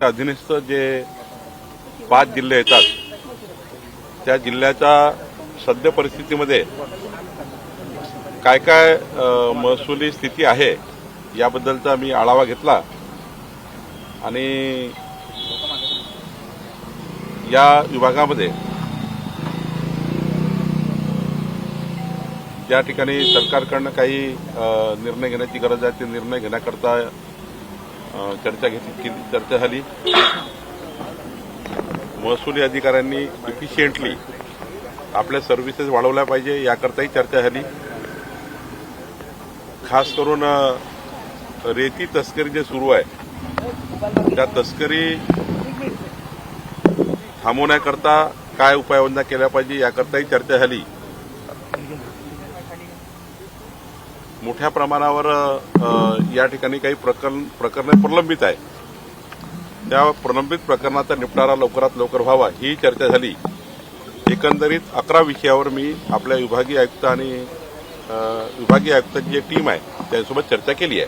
अधीनस्थ जे 5 जिल्हे येतात त्या जिल्ह्याच्या सद्य परिस्थितीमध्ये काय काय महसुली स्थिती आहे याबद्दलचा मी आढावा घेतला आणि या विभागामध्ये ज्या ठिकाणी सरकारकडनं काही निर्णय घेण्याची गरज आहे ते निर्णय घेण्याकरता चर्चा झाली। महसुली अधिकाऱ्यांनी इफिशियंटली आपल्या सर्व्हिसेस वाढवल्या पाहिजे याकरताही चर्चा झाली। खास करून रेती तस्करी जे सुरू आहे त्या तस्करी थांबवण्याकरता काय उपाययोजना केल्या पाहिजे याकरताही चर्चा झाली। मोठ्या प्रमाणावर या ठिकाणी काही प्रकरणे प्रलंबित आहे, त्या प्रलंबित प्रकरणाचा निपटारा लवकरात लवकर व्हावा ही चर्चा झाली। एकंदरीत 11 विषयावर मी आपल्या विभागीय आयुक्त आणि विभागीय आयुक्तांची जी टीम आहे त्यांच्यासोबत चर्चा केली आहे।